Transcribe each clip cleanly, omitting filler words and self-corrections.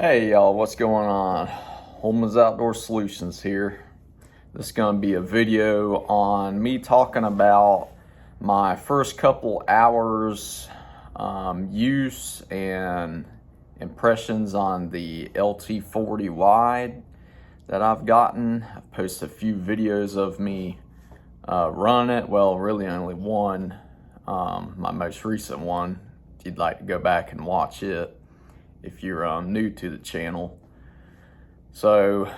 Hey y'all, what's going on? Holman's Outdoor Solutions here. This is going to be a video on me talking about my first couple hours use and impressions on the LT40 wide that I've gotten. I've posted a few videos of me running it. Well, really only one, my most recent one, if you'd like to go back and watch it if you're new to the channel. So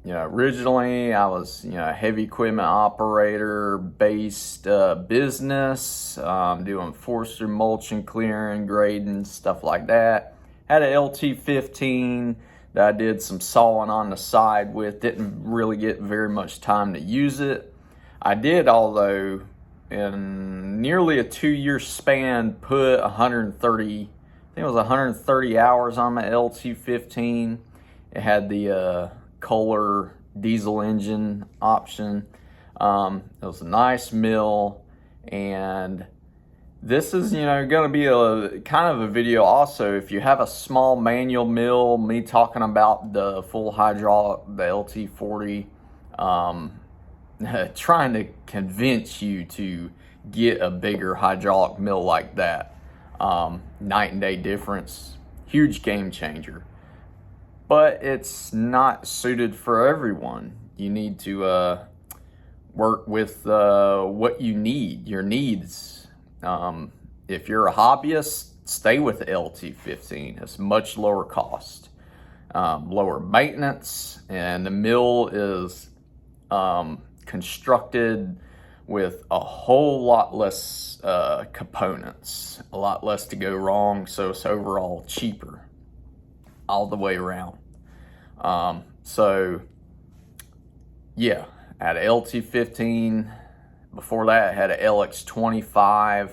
originally I was a heavy equipment operator based business, doing forestry mulching, clearing, grading, stuff like that. Had an LT15 that I did some sawing on the side with. Didn't really get very much time to use it. I did, although, in nearly a 2-year span, put 130 hours on my LT15. It had the Kohler diesel engine option. It was a nice mill, and this is going to be a kind of a video also. If you have a small manual mill, me talking about the full hydraulic, the LT40, trying to convince you to get a bigger hydraulic mill like that. Night and day difference, huge game changer. But it's not suited for everyone. You need to work with what you need, your needs. If you're a hobbyist, stay with the LT15. It's much lower cost, lower maintenance, and the mill is constructed with a whole lot less components, a lot less to go wrong, so it's overall cheaper all the way around. So yeah, I had an LT15. Before that, I had an LX25,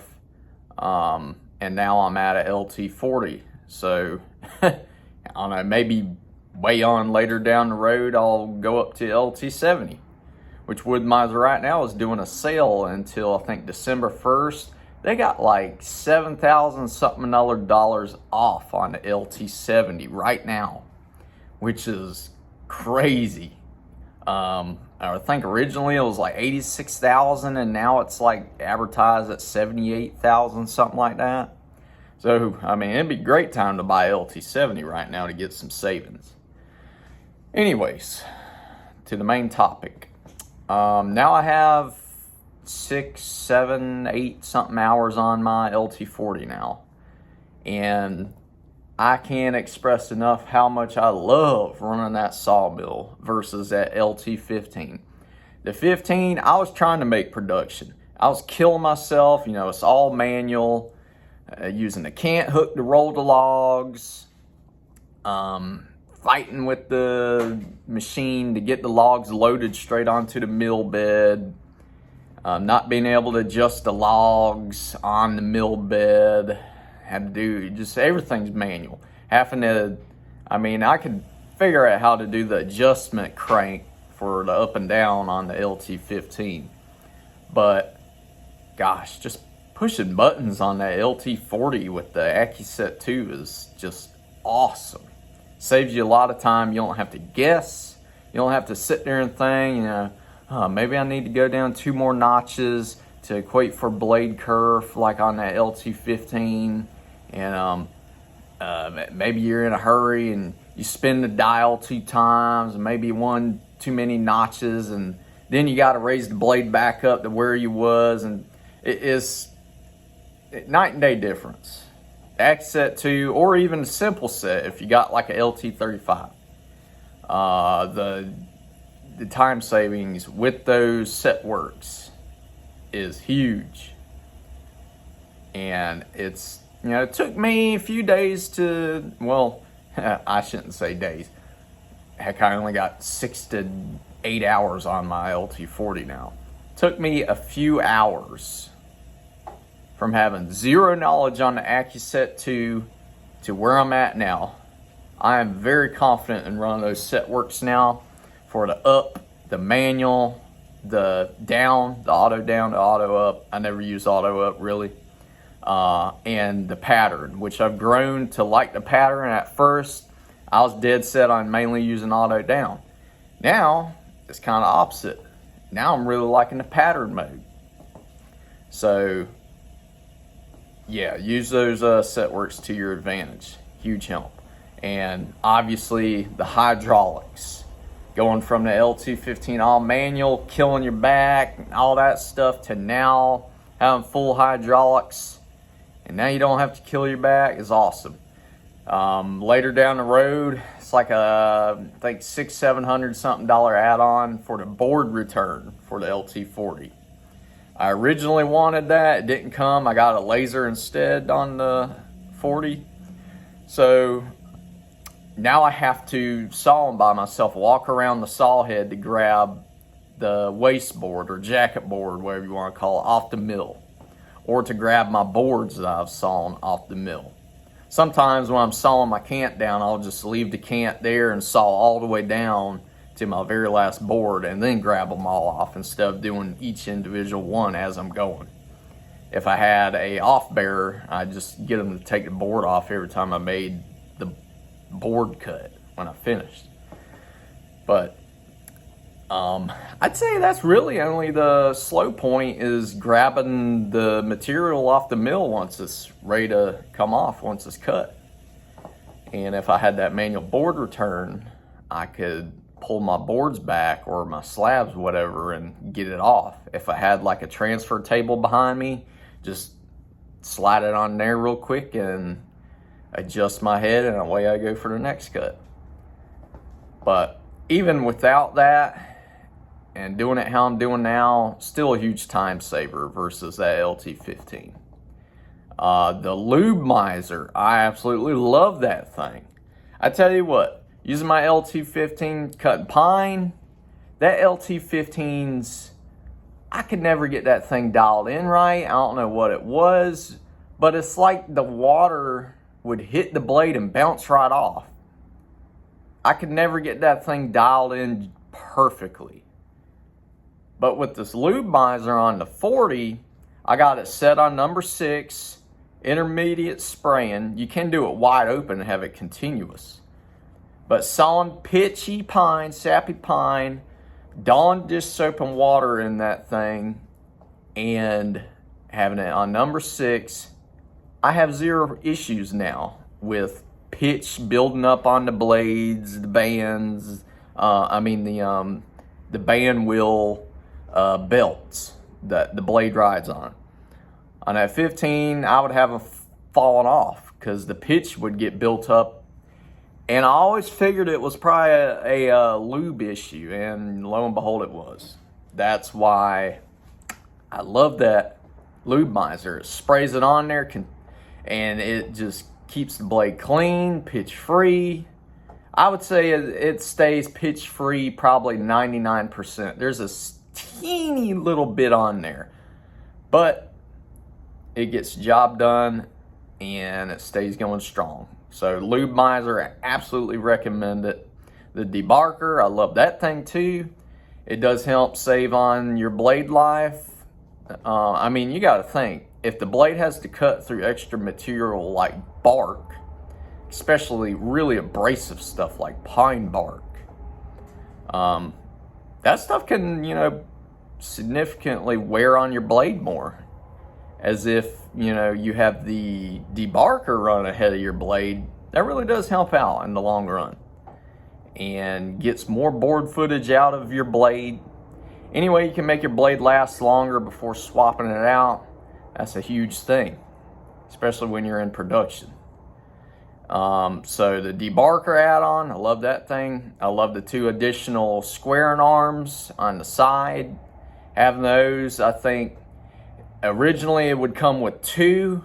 and now I'm at a LT40. So I don't know, maybe way on later down the road, I'll go up to LT70. Which Wood Miser right now is doing a sale until I think December 1st. They got like $7,000 something dollars off on the LT70 right now, which is crazy. I think originally it was like $86,000, and now it's like advertised at $78,000, something like that. So I mean, it'd be a great time to buy LT70 right now to get some savings. Anyways, to the main topic. Now I have 6, 7, 8 something hours on my LT40 now, and I can't express enough how much I love running that sawmill versus that LT15. The 15, I was trying to make production. I was killing myself. It's all manual, using the cant hook to roll the logs, fighting with the machine to get the logs loaded straight onto the mill bed, not being able to adjust the logs on the mill bed. Had to do just everything's manual. Having to, I could figure out how to do the adjustment crank for the up and down on the LT15, but gosh, just pushing buttons on that LT40 with the AccuSet 2 is just awesome. Saves you a lot of time. You don't have to guess. You don't have to sit there and think, maybe I need to go down 2 more notches to equate for blade curve like on that LT15. And maybe you're in a hurry and you spin the dial 2 times, and maybe 1 too many notches, and then you got to raise the blade back up to where you was, and it is night and day difference. AccuSet 2, or even a simple set if you got like a LT35. The time savings with those set works is huge. And it's, it took me a few days to, well, I shouldn't say days. Heck, I only got 6 to 8 hours on my LT40 now. Took me a few hours from having zero knowledge on the AccuSet 2 to where I'm at now. I am very confident in running those set works now for the up, the manual, the down, the auto down, the auto up. I never use auto up really. and the pattern, which I've grown to like the pattern. At first, I was dead set on mainly using auto down. Now, it's kind of opposite. Now I'm really liking the pattern mode. So, yeah, use those set works to your advantage. Huge help. And obviously, the hydraulics. Going from the LT15 all manual, killing your back, all that stuff, to now having full hydraulics. And now you don't have to kill your back is awesome. Later down the road, it's like a, I think $600-700 something add-on for the board return for the LT40. I originally wanted that, it didn't come. I got a laser instead on the 40. So now I have to saw them by myself, walk around the saw head to grab the waste board or jacket board, whatever you want to call it, off the mill, or to grab my boards that I've sawn off the mill. Sometimes when I'm sawing my cant down, I'll just leave the cant there and saw all the way down to my very last board and then grab them all off instead of doing each individual one as I'm going. If I had a off bearer, I'd just get them to take the board off every time I made the board cut when I finished. But I'd say that's really only the slow point, is grabbing the material off the mill once it's ready to come off, once it's cut. And if I had that manual board return, I could pull my boards back or my slabs, whatever, and get it off. If I had like a transfer table behind me, just slide it on there real quick and adjust my head, and away I go for the next cut. But even without that, and doing it how I'm doing now, still a huge time saver versus that LT15. The lube miser, I absolutely love that thing. I tell you what, using my LT15 cutting pine, that LT15's, I could never get that thing dialed in right. I don't know what it was, but it's like the water would hit the blade and bounce right off. I could never get that thing dialed in perfectly. But with this lube miser on the 40, I got it set on number 6, intermediate spraying. You can do it wide open and have it continuous. But sawing pitchy pine, sappy pine, Dawn dish soap and water in that thing, and having it on number 6, I have zero issues now with pitch building up on the blades, the bands, the band wheel belts that the blade rides on. On that 15, I would have them falling off because the pitch would get built up. And I always figured it was probably a lube issue, and lo and behold, it was. That's why I love that lube miser. It sprays it on there, and it just keeps the blade clean, pitch-free. I would say it stays pitch-free probably 99%. There's a teeny little bit on there, but it gets the job done, and it stays going strong. So lube miser, I absolutely recommend it. The debarker, I love that thing too. It does help save on your blade life. You got to think, if the blade has to cut through extra material like bark, especially really abrasive stuff like pine bark, that stuff can, significantly wear on your blade more. As if, you have the debarker run ahead of your blade. That really does help out in the long run and gets more board footage out of your blade. Anyway, you can make your blade last longer before swapping it out. That's a huge thing, especially when you're in production. So the debarker add-on, I love that thing. I love the 2 additional squaring arms on the side. Having those, I think, originally it would come with 2,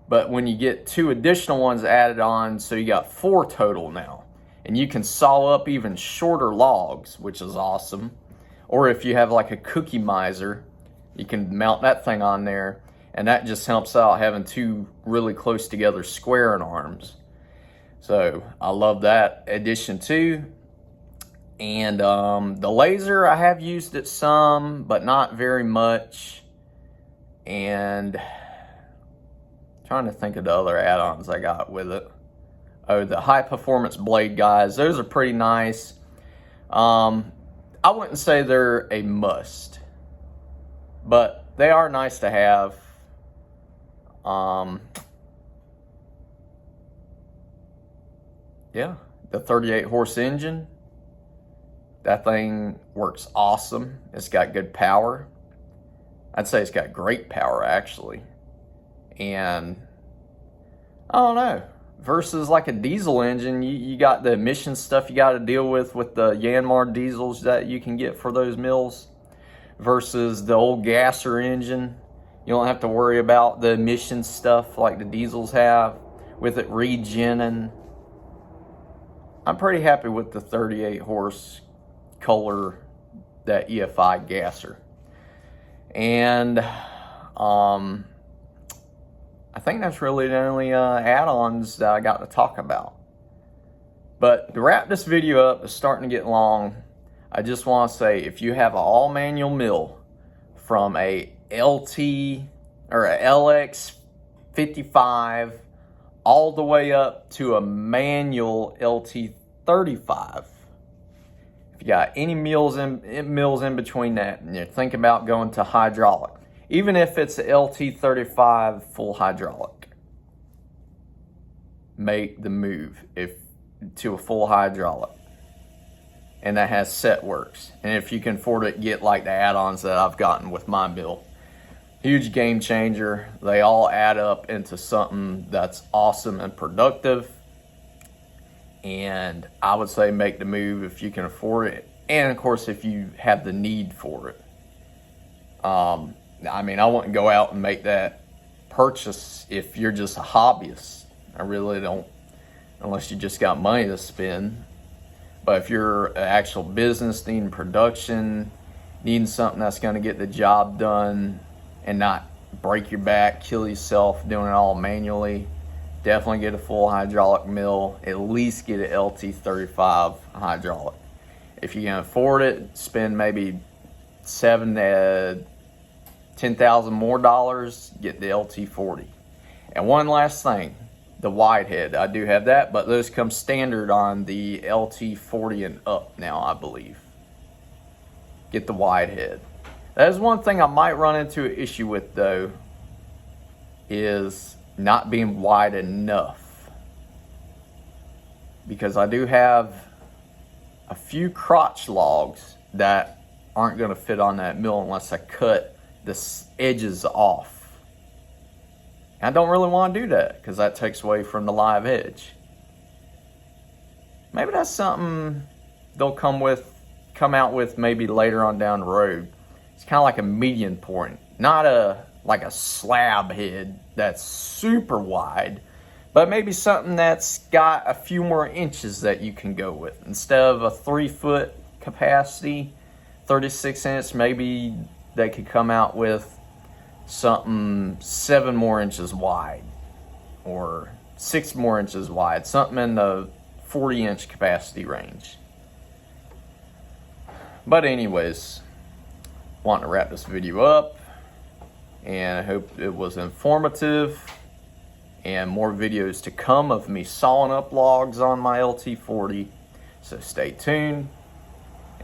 but when you get 2 additional ones added on, so you got 4 total now. And you can saw up even shorter logs, which is awesome. Or if you have like a cookie miser, you can mount that thing on there, and that just helps out having 2 really close together squaring arms. So I love that addition too. And the laser, I have used it some, but not very much. And Trying to think of the other add-ons I got with it. Oh, the high performance blade guys. Those are pretty nice. I wouldn't say they're a must, but they are nice to have. Yeah, the 38 horse engine. That thing works awesome. It's got good power. I'd say it's got great power, actually. And I don't know, versus like a diesel engine, you got the emission stuff you got to deal with the Yanmar diesels that you can get for those mills, versus the old gasser engine. You don't have to worry about the emission stuff like the diesels have with it regenning. I'm pretty happy with the 38 horse Kohler, that EFI gasser. And I think that's really the only add-ons that I got to talk about. But to wrap this video up, it's starting to get long. I just want to say, if you have an all-manual mill from a LT or a LX 55 all the way up to a manual LT 35, if you got any mills in between that, and you're thinking about going to hydraulic, even if it's a LT35 full hydraulic, make the move to a full hydraulic. And that has set works. And if you can afford it, get like the add-ons that I've gotten with my mill. Huge game changer. They all add up into something that's awesome and productive. And I would say make the move if you can afford it. And of course, if you have the need for it. I mean, I wouldn't go out and make that purchase if you're just a hobbyist. I really don't, unless you just got money to spend. But if you're an actual business needing production, needing something that's going to get the job done and not break your back, kill yourself doing it all manually, definitely get a full hydraulic mill. At least get an LT35 hydraulic. If you can afford it, spend maybe $7,000 to $10,000 more dollars, get the LT40. And one last thing, the wide head. I do have that, but those come standard on the LT40 and up now, I believe. Get the wide head. That is one thing I might run into an issue with, though, is not being wide enough. Because I do have a few crotch logs that aren't going to fit on that mill unless I cut the edges off. I don't really want to do that because that takes away from the live edge. Maybe that's something they'll come out with maybe later on down the road. It's kind of like a median point, not like a slab head that's super wide, but maybe something that's got a few more inches that you can go with. Instead of a 3-foot capacity, 36 inch, maybe they could come out with something 7 more inches wide or 6 more inches wide, something in the 40-inch capacity range. But anyways, wanting to wrap this video up, and I hope it was informative, and more videos to come of me sawing up logs on my LT40, so stay tuned.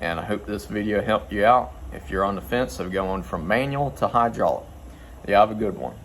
And I hope this video helped you out if you're on the fence of going from manual to hydraulic. You have a good one.